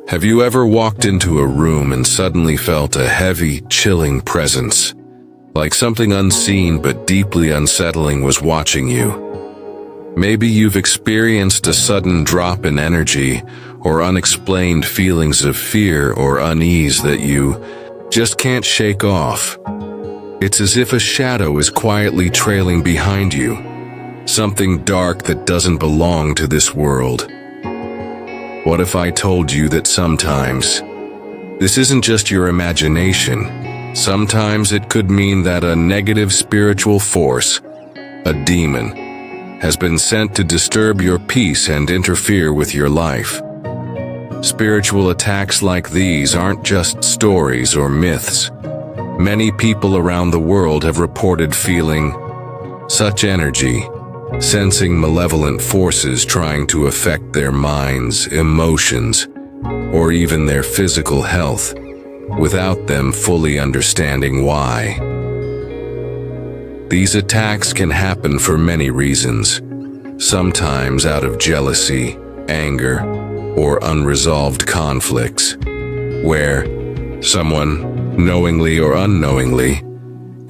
Have you ever walked into a room and suddenly felt a heavy, chilling presence, like something unseen but deeply unsettling was watching you? Maybe you've experienced a sudden drop in energy or unexplained feelings of fear or unease that you just can't shake off. It's as if a shadow is quietly trailing behind you, something dark that doesn't belong to this world. What if I told you that sometimes this isn't just your imagination? Sometimes it could mean that a negative spiritual force, a demon, has been sent to disturb your peace and interfere with your life. Spiritual attacks like these aren't just stories or myths. Many people around the world have reported feeling such energy, sensing malevolent forces trying to affect their minds, emotions, or even their physical health, without them fully understanding why. These attacks can happen for many reasons, sometimes out of jealousy, anger, or unresolved conflicts, where someone, knowingly or unknowingly,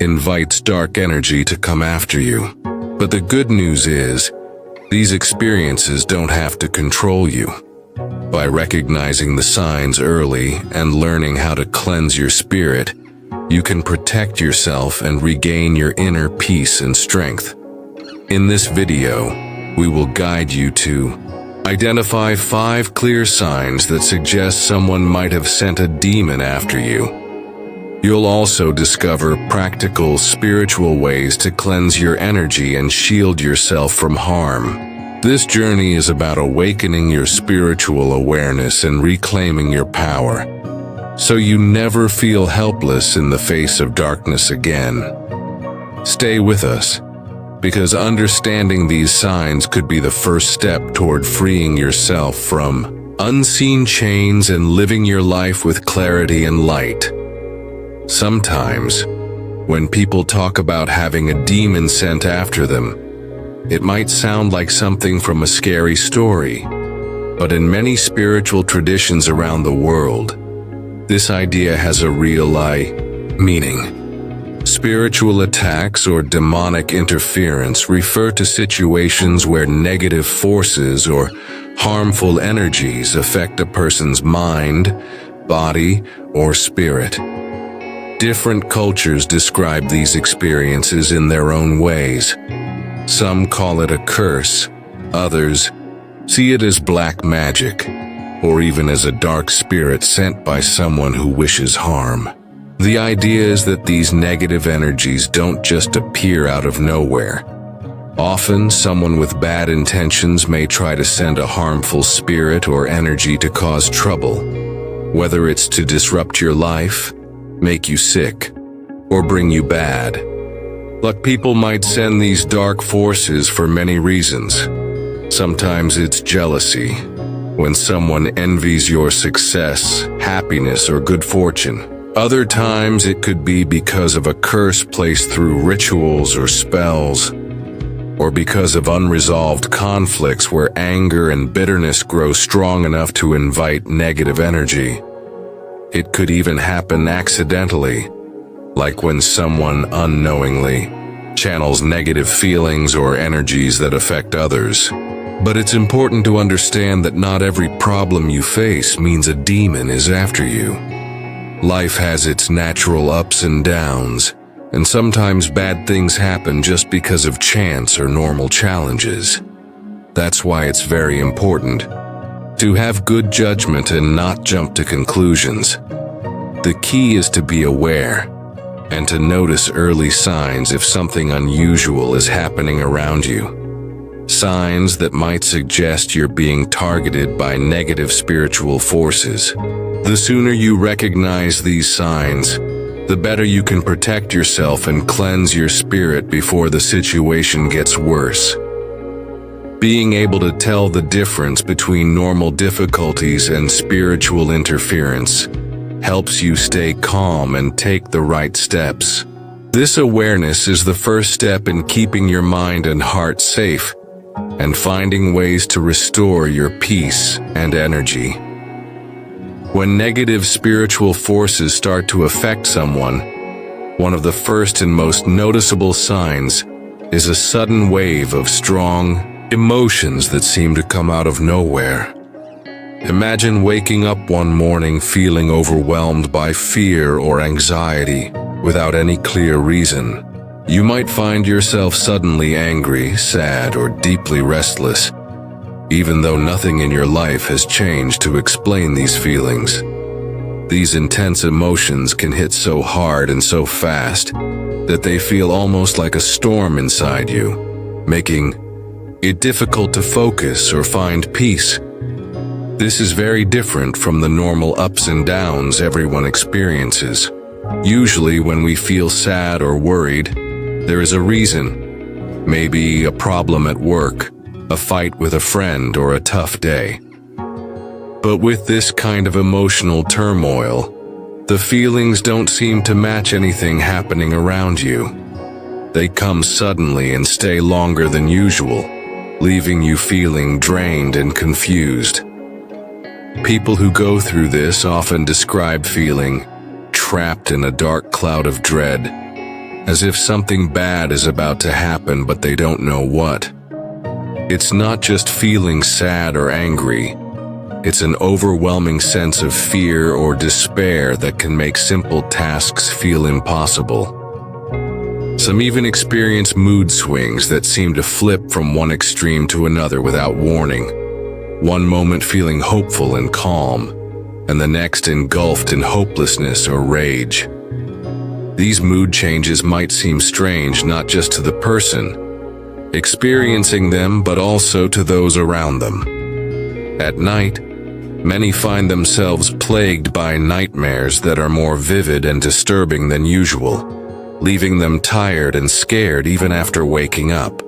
invites dark energy to come after you. But the good news is, these experiences don't have to control you. By recognizing the signs early and learning how to cleanse your spirit, you can protect yourself and regain your inner peace and strength. In this video, we will guide you to identify 5 clear signs that suggest someone might have sent a demon after you. You'll also discover practical spiritual ways to cleanse your energy and shield yourself from harm. This journey is about awakening your spiritual awareness and reclaiming your power, so you never feel helpless in the face of darkness again. Stay with us, because understanding these signs could be the first step toward freeing yourself from unseen chains and living your life with clarity and light. Sometimes, when people talk about having a demon sent after them, it might sound like something from a scary story, but in many spiritual traditions around the world, this idea has a real meaning. Spiritual attacks or demonic interference refer to situations where negative forces or harmful energies affect a person's mind, body, or spirit. Different cultures describe these experiences in their own ways. Some call it a curse, others see it as black magic, or even as a dark spirit sent by someone who wishes harm. The idea is that these negative energies don't just appear out of nowhere. Often, someone with bad intentions may try to send a harmful spirit or energy to cause trouble, whether it's to disrupt your life, make you sick, or bring you bad luck. People might send these dark forces for many reasons. Sometimes it's jealousy, when someone envies your success, happiness, or good fortune. Other times it could be because of a curse placed through rituals or spells, or because of unresolved conflicts where anger and bitterness grow strong enough to invite negative energy. It could even happen accidentally, like when someone unknowingly channels negative feelings or energies that affect others. But it's important to understand that not every problem you face means a demon is after you. Life has its natural ups and downs, and sometimes bad things happen just because of chance or normal challenges. That's why it's very important to have good judgment and not jump to conclusions. The key is to be aware and to notice early signs if something unusual is happening around you. Signs that might suggest you're being targeted by negative spiritual forces. The sooner you recognize these signs, the better you can protect yourself and cleanse your spirit before the situation gets worse. Being able to tell the difference between normal difficulties and spiritual interference helps you stay calm and take the right steps. This awareness is the first step in keeping your mind and heart safe and finding ways to restore your peace and energy. When negative spiritual forces start to affect someone, one of the first and most noticeable signs is a sudden wave of strong emotions that seem to come out of nowhere. Imagine waking up one morning feeling overwhelmed by fear or anxiety without any clear reason. You might find yourself suddenly angry, sad, or deeply restless, even though nothing in your life has changed to explain these feelings. These intense emotions can hit so hard and so fast that they feel almost like a storm inside you, making it difficult to focus or find peace. This is very different from the normal ups and downs everyone experiences. Usually when we feel sad or worried, there is a reason. Maybe a problem at work, a fight with a friend, or a tough day. But with this kind of emotional turmoil, the feelings don't seem to match anything happening around you. They come suddenly and stay longer than usual, leaving you feeling drained and confused. People who go through this often describe feeling trapped in a dark cloud of dread, as if something bad is about to happen but they don't know what. It's not just feeling sad or angry. It's an overwhelming sense of fear or despair that can make simple tasks feel impossible. Some even experience mood swings that seem to flip from one extreme to another without warning. One moment feeling hopeful and calm, and the next engulfed in hopelessness or rage. These mood changes might seem strange not just to the person experiencing them, but also to those around them. At night, many find themselves plagued by nightmares that are more vivid and disturbing than usual, leaving them tired and scared even after waking up.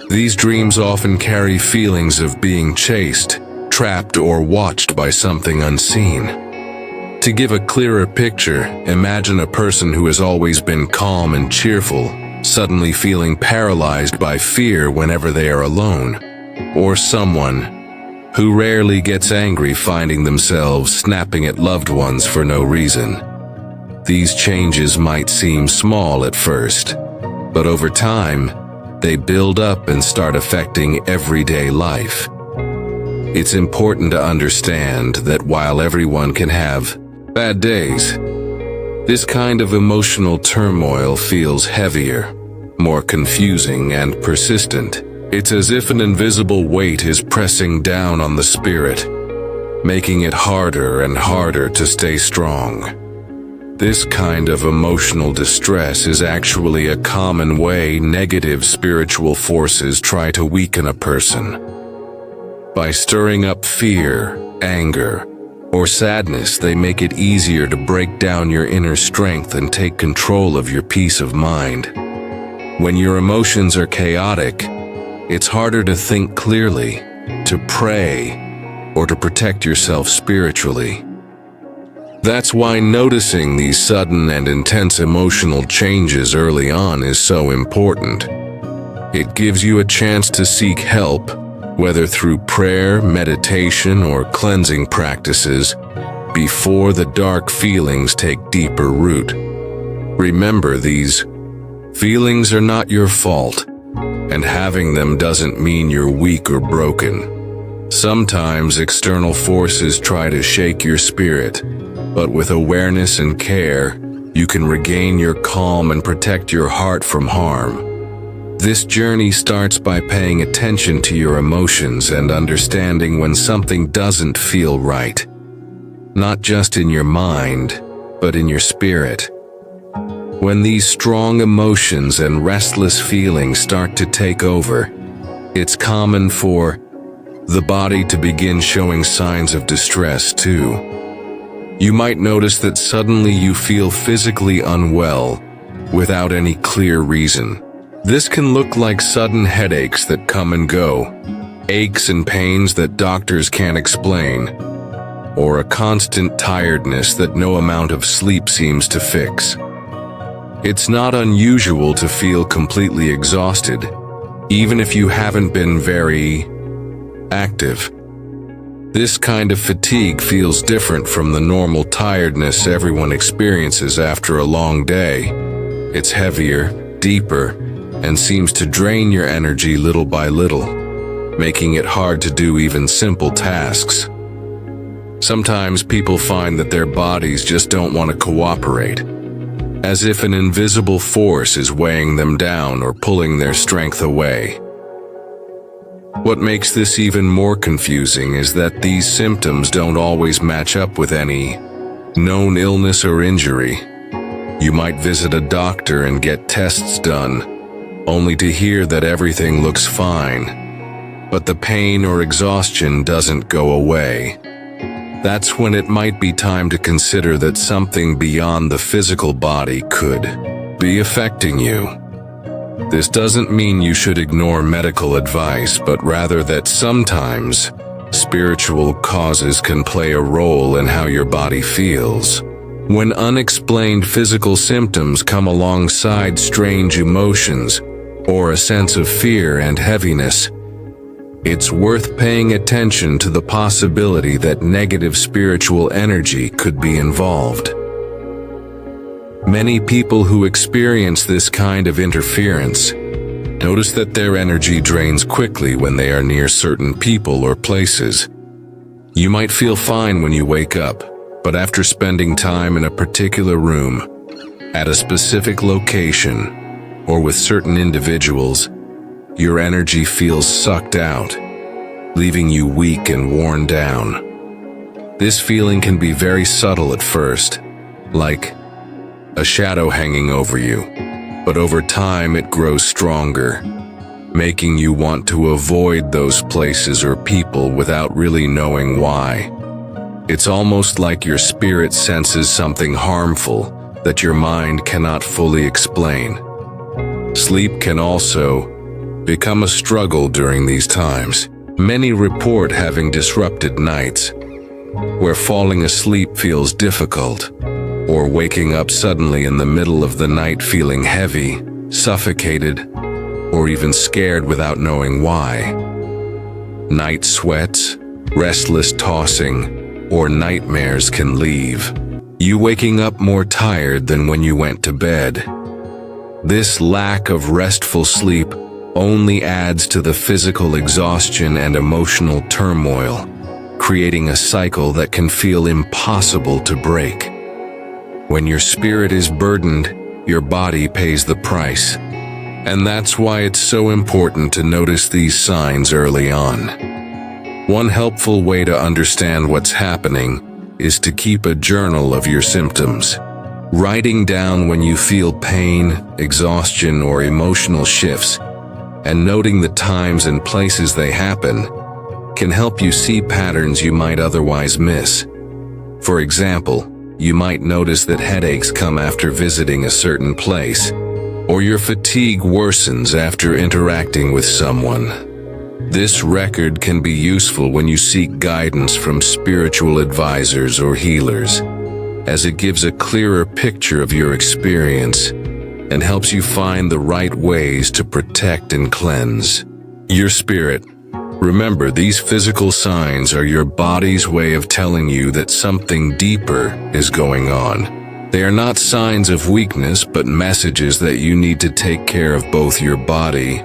These dreams often carry feelings of being chased, trapped, or watched by something unseen. To give a clearer picture, imagine a person who has always been calm and cheerful, suddenly feeling paralyzed by fear whenever they are alone, or someone who rarely gets angry finding themselves snapping at loved ones for no reason. These changes might seem small at first, but over time, they build up and start affecting everyday life. It's important to understand that while everyone can have bad days, this kind of emotional turmoil feels heavier, more confusing, and persistent. It's as if an invisible weight is pressing down on the spirit, making it harder and harder to stay strong. This kind of emotional distress is actually a common way negative spiritual forces try to weaken a person. By stirring up fear, anger, or sadness, they make it easier to break down your inner strength and take control of your peace of mind. When your emotions are chaotic, it's harder to think clearly, to pray, or to protect yourself spiritually. That's why noticing these sudden and intense emotional changes early on is so important. It gives you a chance to seek help, whether through prayer, meditation, or cleansing practices, before the dark feelings take deeper root. Remember, these feelings are not your fault, and having them doesn't mean you're weak or broken. Sometimes external forces try to shake your spirit, but with awareness and care, you can regain your calm and protect your heart from harm. This journey starts by paying attention to your emotions and understanding when something doesn't feel right. Not just in your mind, but in your spirit. When these strong emotions and restless feelings start to take over, it's common for the body to begin showing signs of distress too. You might notice that suddenly you feel physically unwell without any clear reason. This can look like sudden headaches that come and go, aches and pains that doctors can't explain, or a constant tiredness that no amount of sleep seems to fix. It's not unusual to feel completely exhausted, even if you haven't been very active. This kind of fatigue feels different from the normal tiredness everyone experiences after a long day. It's heavier, deeper, and seems to drain your energy little by little, making it hard to do even simple tasks. Sometimes people find that their bodies just don't want to cooperate, as if an invisible force is weighing them down or pulling their strength away. What makes this even more confusing is that these symptoms don't always match up with any known illness or injury. You might visit a doctor and get tests done, only to hear that everything looks fine, but the pain or exhaustion doesn't go away. That's when it might be time to consider that something beyond the physical body could be affecting you. This doesn't mean you should ignore medical advice, but rather that sometimes spiritual causes can play a role in how your body feels. When unexplained physical symptoms come alongside strange emotions or a sense of fear and heaviness, it's worth paying attention to the possibility that negative spiritual energy could be involved. Many people who experience this kind of interference notice that their energy drains quickly when they are near certain people or places. You might feel fine when you wake up, but after spending time in a particular room, at a specific location, or with certain individuals, your energy feels sucked out, leaving you weak and worn down. This feeling can be very subtle at first, like a shadow hanging over you, but over time it grows stronger, making you want to avoid those places or people without really knowing why. It's almost like your spirit senses something harmful that your mind cannot fully explain. Sleep can also become a struggle during these times. Many report having disrupted nights, where falling asleep feels difficult, or waking up suddenly in the middle of the night feeling heavy, suffocated, or even scared without knowing why. Night sweats, restless tossing, or nightmares can leave you waking up more tired than when you went to bed. This lack of restful sleep only adds to the physical exhaustion and emotional turmoil, creating a cycle that can feel impossible to break. When your spirit is burdened, your body pays the price. And that's why it's so important to notice these signs early on. One helpful way to understand what's happening is to keep a journal of your symptoms. Writing down when you feel pain, exhaustion, or emotional shifts, and noting the times and places they happen, can help you see patterns you might otherwise miss. For example, you might notice that headaches come after visiting a certain place, or your fatigue worsens after interacting with someone. This record can be useful when you seek guidance from spiritual advisors or healers, as it gives a clearer picture of your experience and helps you find the right ways to protect and cleanse your spirit. Remember, these physical signs are your body's way of telling you that something deeper is going on. They are not signs of weakness, but messages that you need to take care of both your body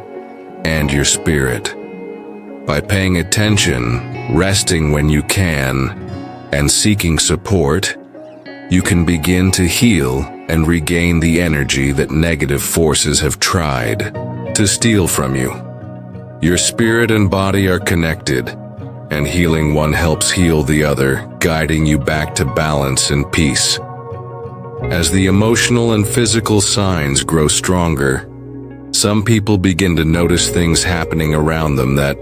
and your spirit. By paying attention, resting when you can, and seeking support, you can begin to heal and regain the energy that negative forces have tried to steal from you. Your spirit and body are connected, and healing one helps heal the other, guiding you back to balance and peace. As the emotional and physical signs grow stronger, some people begin to notice things happening around them that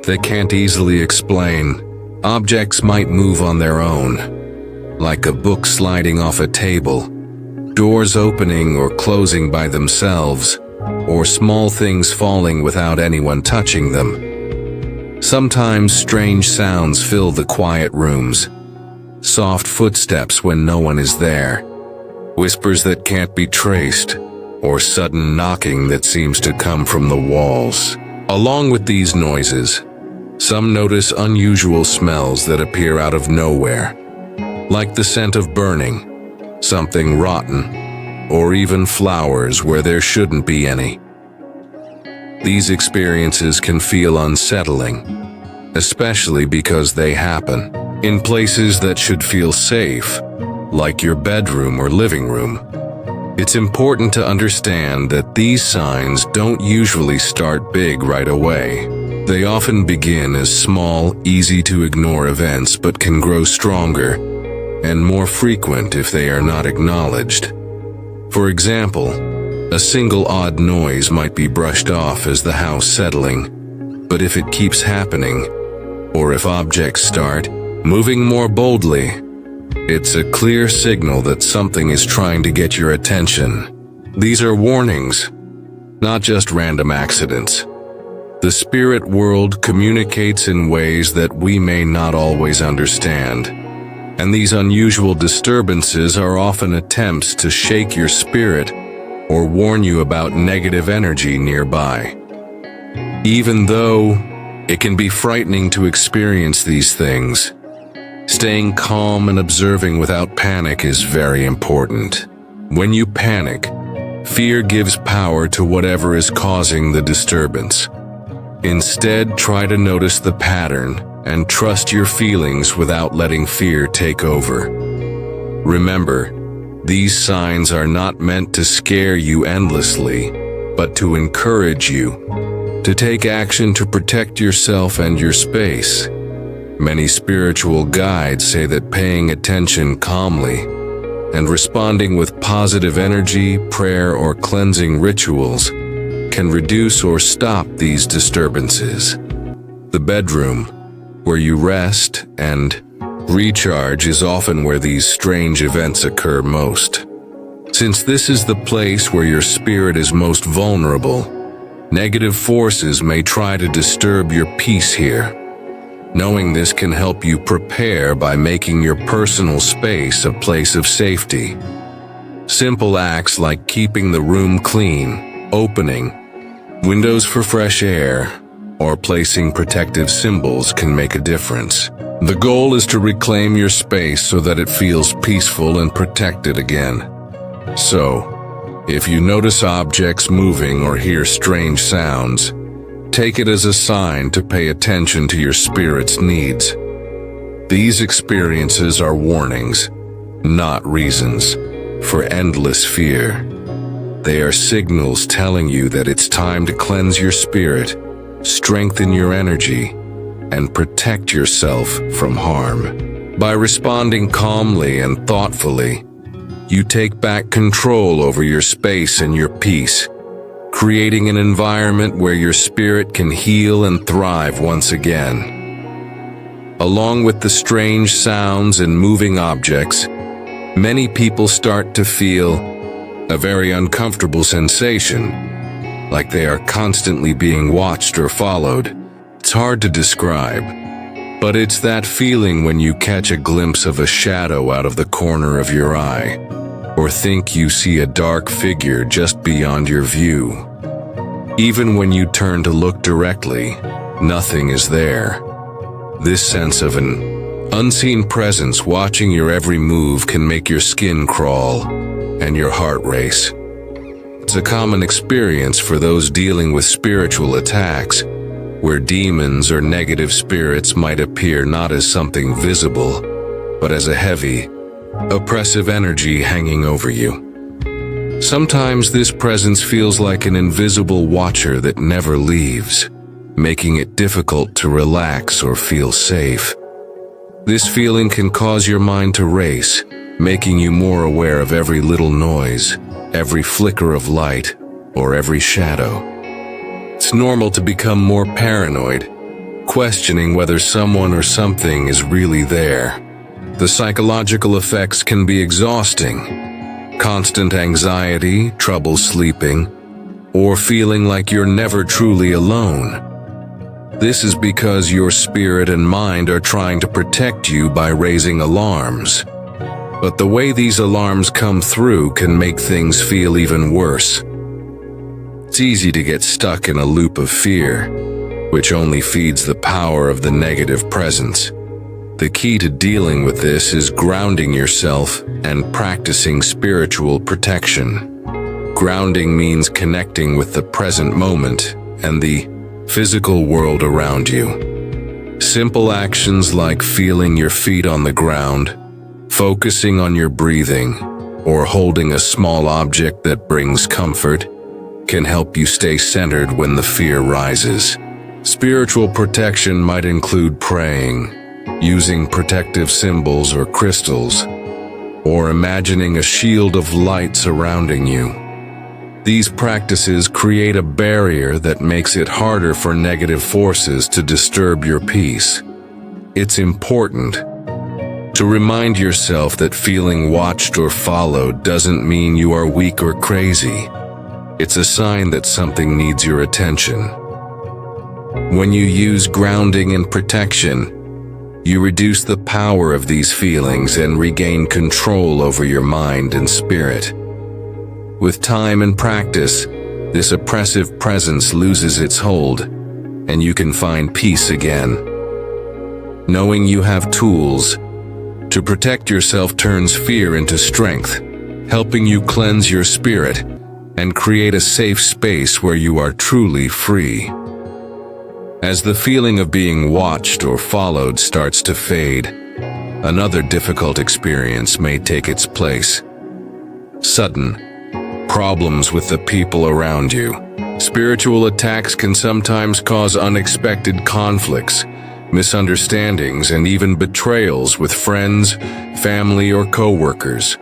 they can't easily explain. Objects might move on their own, like a book sliding off a table, doors opening or closing by themselves, or small things falling without anyone touching them. Sometimes strange sounds fill the quiet rooms, soft footsteps when no one is there, whispers that can't be traced, or sudden knocking that seems to come from the walls. Along with these noises, Some notice unusual smells that appear out of nowhere, like the scent of burning, something rotten, or even flowers where there shouldn't be any. These experiences can feel unsettling, especially because they happen in places that should feel safe, like your bedroom or living room. It's important to understand that these signs don't usually start big right away. They often begin as small, easy-to-ignore events but can grow stronger and more frequent if they are not acknowledged. For example, a single odd noise might be brushed off as the house settling, but if it keeps happening, or if objects start moving more boldly, it's a clear signal that something is trying to get your attention. These are warnings, not just random accidents. The spirit world communicates in ways that we may not always understand, and these unusual disturbances are often attempts to shake your spirit or warn you about negative energy nearby. Even though it can be frightening to experience these things, staying calm and observing without panic is very important. When you panic, fear gives power to whatever is causing the disturbance. Instead, try to notice the pattern and trust your feelings without letting fear take over. Remember, these signs are not meant to scare you endlessly, but to encourage you to take action to protect yourself and your space. Many spiritual guides say that paying attention calmly and responding with positive energy, prayer, or cleansing rituals can reduce or stop these disturbances. The bedroom, where you rest and recharge, is often where these strange events occur most. Since this is the place where your spirit is most vulnerable, negative forces may try to disturb your peace here. Knowing this can help you prepare by making your personal space a place of safety. Simple acts like keeping the room clean, opening windows for fresh air, or placing protective symbols can make a difference. The goal is to reclaim your space so that it feels peaceful and protected again. So, if you notice objects moving or hear strange sounds, take it as a sign to pay attention to your spirit's needs. These experiences are warnings, not reasons, for endless fear. They are signals telling you that it's time to cleanse your spirit, strengthen your energy, and protect yourself from harm. By responding calmly and thoughtfully, you take back control over your space and your peace, creating an environment where your spirit can heal and thrive once again. Along with the strange sounds and moving objects, many people start to feel a very uncomfortable sensation, like they are constantly being watched or followed. It's hard to describe, but it's that feeling when you catch a glimpse of a shadow out of the corner of your eye, or think you see a dark figure just beyond your view. Even when you turn to look directly, nothing is there. This sense of an unseen presence watching your every move can make your skin crawl and your heart race. It's a common experience for those dealing with spiritual attacks, where demons or negative spirits might appear not as something visible, but as a heavy, oppressive energy hanging over you. Sometimes this presence feels like an invisible watcher that never leaves, making it difficult to relax or feel safe. This feeling can cause your mind to race, making you more aware of every little noise, every flicker of light, or every shadow. It's normal to become more paranoid, questioning whether someone or something is really there. The psychological effects can be exhausting. Constant anxiety, trouble sleeping, or feeling like you're never truly alone. This is because your spirit and mind are trying to protect you by raising alarms. But the way these alarms come through can make things feel even worse. It's easy to get stuck in a loop of fear, which only feeds the power of the negative presence. The key to dealing with this is grounding yourself and practicing spiritual protection. Grounding means connecting with the present moment and the physical world around you. Simple actions like feeling your feet on the ground, focusing on your breathing, or holding a small object that brings comfort can help you stay centered when the fear rises. Spiritual protection might include praying, using protective symbols or crystals, or imagining a shield of light surrounding you. These practices create a barrier that makes it harder for negative forces to disturb your peace. It's important to remind yourself that feeling watched or followed doesn't mean you are weak or crazy. It's a sign that something needs your attention. When you use grounding and protection, you reduce the power of these feelings and regain control over your mind and spirit. With time and practice, this oppressive presence loses its hold, and you can find peace again. Knowing you have tools to protect yourself turns fear into strength, helping you cleanse your spirit and create a safe space where you are truly free. As the feeling of being watched or followed starts to fade, another difficult experience may take its place. Sudden problems with the people around you. Spiritual attacks can sometimes cause unexpected conflicts, misunderstandings, and even betrayals with friends, family, or co-workers.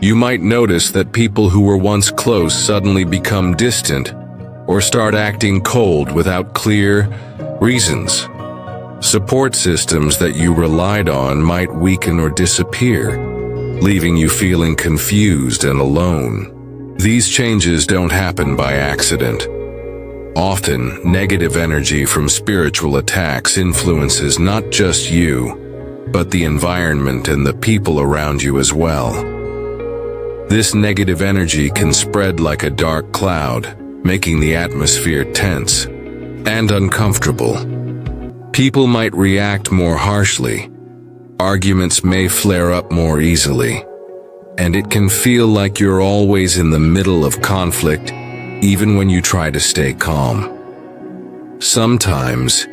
You might notice that people who were once close suddenly become distant or start acting cold without clear reasons. Support systems that you relied on might weaken or disappear, leaving you feeling confused and alone. These changes don't happen by accident. Often, negative energy from spiritual attacks influences not just you, but the environment and the people around you as well. This negative energy can spread like a dark cloud, making the atmosphere tense and uncomfortable. People might react more harshly, arguments may flare up more easily, and it can feel like you're always in the middle of conflict, even when you try to stay calm. Sometimes,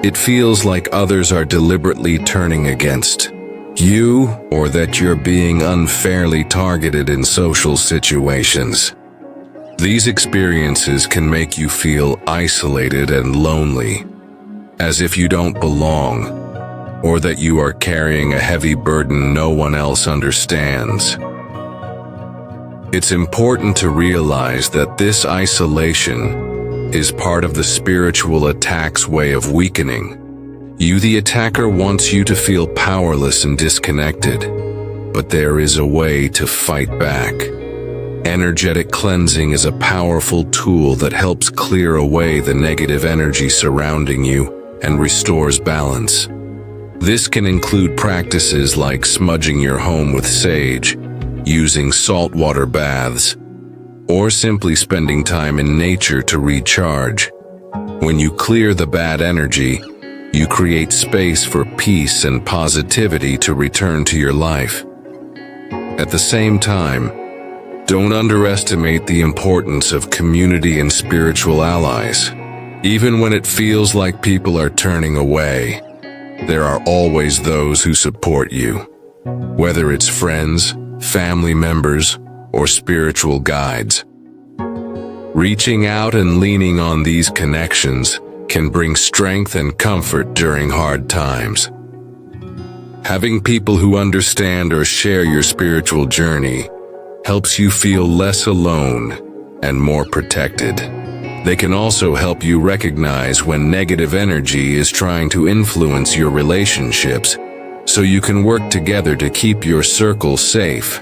it feels like others are deliberately turning against you, or that you're being unfairly targeted in social situations. These experiences can make you feel isolated and lonely, as if you don't belong, or that you are carrying a heavy burden no one else understands. It's important to realize that this isolation is part of the spiritual attack's way of weakening. You, the attacker, wants you to feel powerless and disconnected, but there is a way to fight back. Energetic cleansing is a powerful tool that helps clear away the negative energy surrounding you and restores balance. This can include practices like smudging your home with sage, using saltwater baths, or simply spending time in nature to recharge. When you clear the bad energy, you create space for peace and positivity to return to your life. At the same time, don't underestimate the importance of community and spiritual allies. Even when it feels like people are turning away, there are always those who support you. Whether it's friends, family members, or spiritual guides. Reaching out and leaning on these connections can bring strength and comfort during hard times. Having people who understand or share your spiritual journey helps you feel less alone and more protected. They can also help you recognize when negative energy is trying to influence your relationships, so you can work together to keep your circle safe.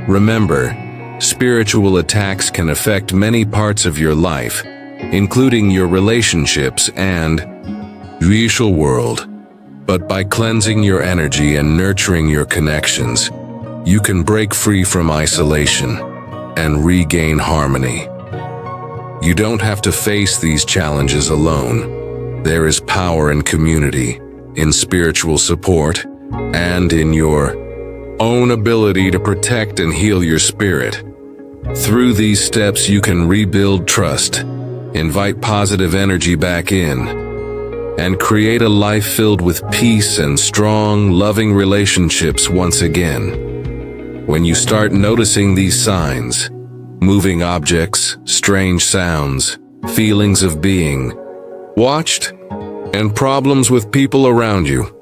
Remember, spiritual attacks can affect many parts of your life, including your relationships and visual world. But by cleansing your energy and nurturing your connections, you can break free from isolation and regain harmony. You don't have to face these challenges alone. There is power in community, in spiritual support, and in your own ability to protect and heal your spirit. Through these steps, you can rebuild trust, invite positive energy back in, and create a life filled with peace and strong, loving relationships once again. When you start noticing these signs, moving objects, strange sounds, feelings of being watched, and problems with people around you,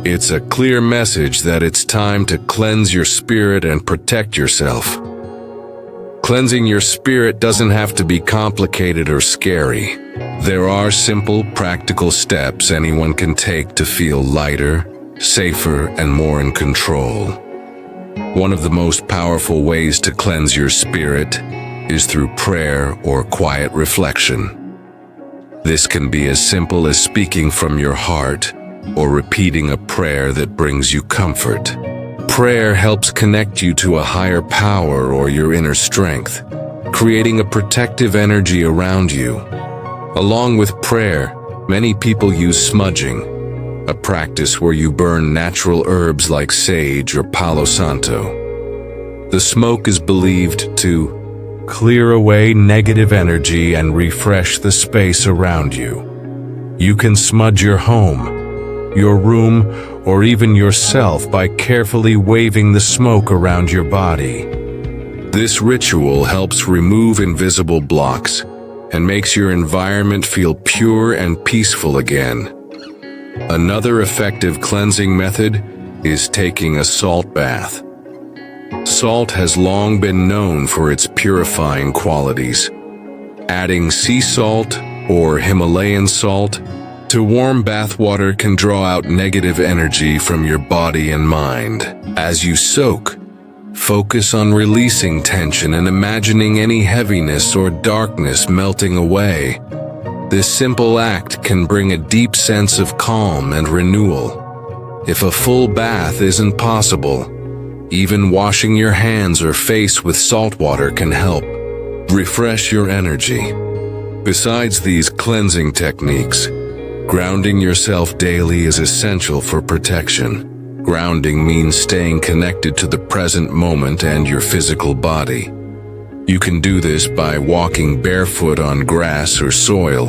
it's a clear message that it's time to cleanse your spirit and protect yourself. Cleansing your spirit doesn't have to be complicated or scary. There are simple, practical steps anyone can take to feel lighter, safer, and more in control. One of the most powerful ways to cleanse your spirit is through prayer or quiet reflection. This can be as simple as speaking from your heart or repeating a prayer that brings you comfort. Prayer helps connect you to a higher power or your inner strength, creating a protective energy around you. Along with prayer, many people use smudging, a practice where you burn natural herbs like sage or palo santo. The smoke is believed to clear away negative energy and refresh the space around you. You can smudge your home, your room, or even yourself by carefully waving the smoke around your body. This ritual helps remove invisible blocks and makes your environment feel pure and peaceful again. Another effective cleansing method is taking a salt bath. Salt has long been known for its purifying qualities. Adding sea salt or Himalayan salt to warm bath water can draw out negative energy from your body and mind. As you soak, focus on releasing tension and imagining any heaviness or darkness melting away. This simple act can bring a deep sense of calm and renewal. If a full bath isn't possible, even washing your hands or face with salt water can help refresh your energy. Besides these cleansing techniques, grounding yourself daily is essential for protection. Grounding means staying connected to the present moment and your physical body. You can do this by walking barefoot on grass or soil,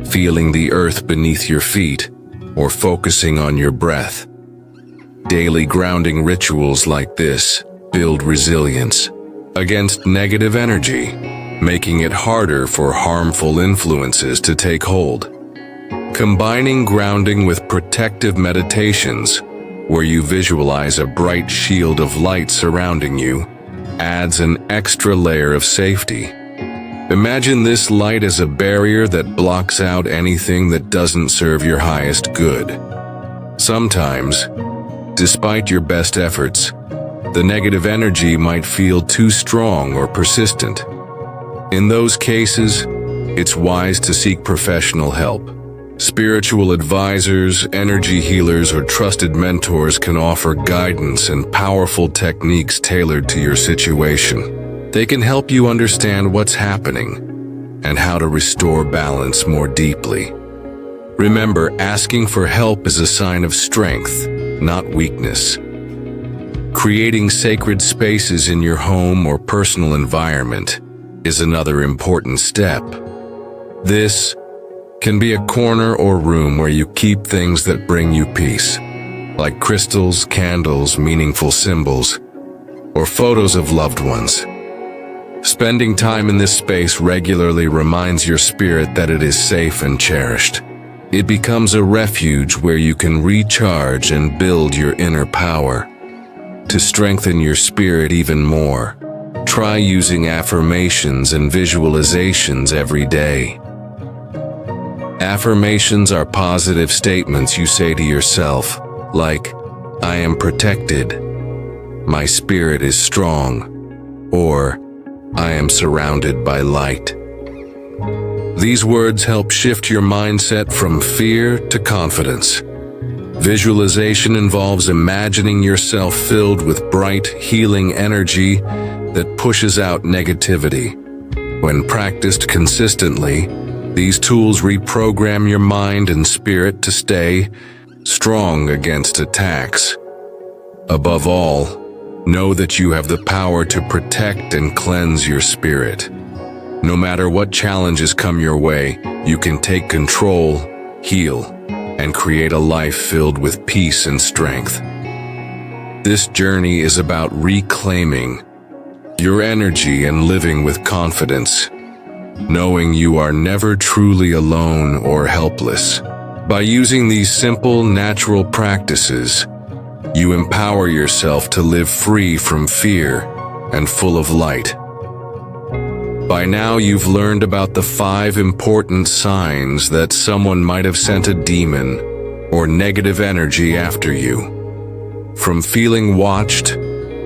feeling the earth beneath your feet, or focusing on your breath. Daily grounding rituals like this build resilience against negative energy, making it harder for harmful influences to take hold. Combining grounding with protective meditations, where you visualize a bright shield of light surrounding you, adds an extra layer of safety. Imagine this light as a barrier that blocks out anything that doesn't serve your highest good. Sometimes, despite your best efforts, the negative energy might feel too strong or persistent. In those cases, it's wise to seek professional help. Spiritual advisors, energy healers, or trusted mentors can offer guidance and powerful techniques tailored to your situation. They can help you understand what's happening and how to restore balance more deeply. Remember, asking for help is a sign of strength, not weakness. Creating sacred spaces in your home or personal environment is another important step. This can be a corner or room where you keep things that bring you peace, like crystals, candles, meaningful symbols, or photos of loved ones. Spending time in this space regularly reminds your spirit that it is safe and cherished. It becomes a refuge where you can recharge and build your inner power. To strengthen your spirit even more, try using affirmations and visualizations every day. Affirmations are positive statements you say to yourself, like, "I am protected," "My spirit is strong," or "I am surrounded by light." These words help shift your mindset from fear to confidence. Visualization involves imagining yourself filled with bright, healing energy that pushes out negativity. When practiced consistently, These tools reprogram your mind and spirit to stay strong against attacks. Above all, know that you have the power to protect and cleanse your spirit. No matter what challenges come your way, you can take control, heal, and create a life filled with peace and strength. This journey is about reclaiming your energy and living with confidence, knowing you are never truly alone or helpless. By using these simple, natural practices, you empower yourself to live free from fear and full of light. By now, you've learned about the 5 important signs that someone might have sent a demon or negative energy after you. From feeling watched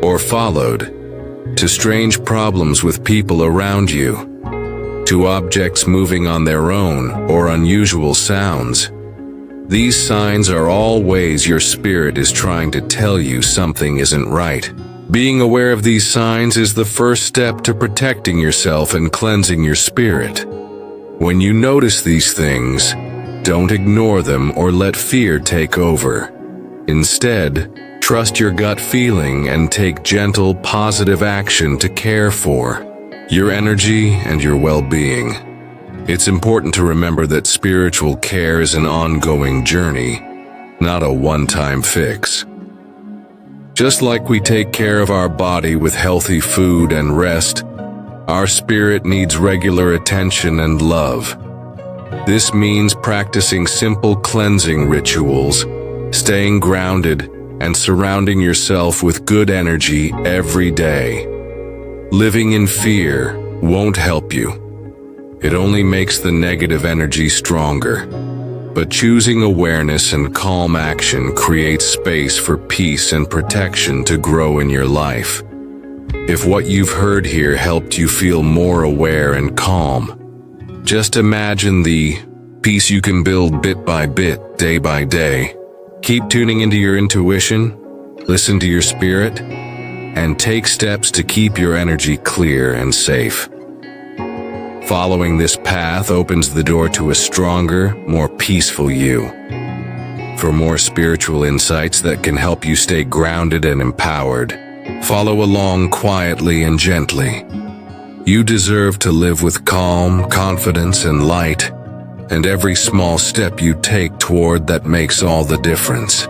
or followed, to strange problems with people around you, to objects moving on their own or unusual sounds. These signs are all ways your spirit is trying to tell you something isn't right. Being aware of these signs is the first step to protecting yourself and cleansing your spirit. When you notice these things, don't ignore them or let fear take over. Instead, trust your gut feeling and take gentle, positive action to care for your energy and your well-being. It's important to remember that spiritual care is an ongoing journey, not a one-time fix. Just like we take care of our body with healthy food and rest, our spirit needs regular attention and love. This means practicing simple cleansing rituals, staying grounded, and surrounding yourself with good energy every day. Living in fear won't help you. It only makes the negative energy stronger. But choosing awareness and calm action creates space for peace and protection to grow in your life. If what you've heard here helped you feel more aware and calm, just imagine the peace you can build bit by bit, day by day. Keep tuning into your intuition, listen to your spirit, and take steps to keep your energy clear and safe. Following this path opens the door to a stronger, more peaceful you. For more spiritual insights that can help you stay grounded and empowered, follow along quietly and gently. You deserve to live with calm, confidence, and light, and every small step you take toward that makes all the difference.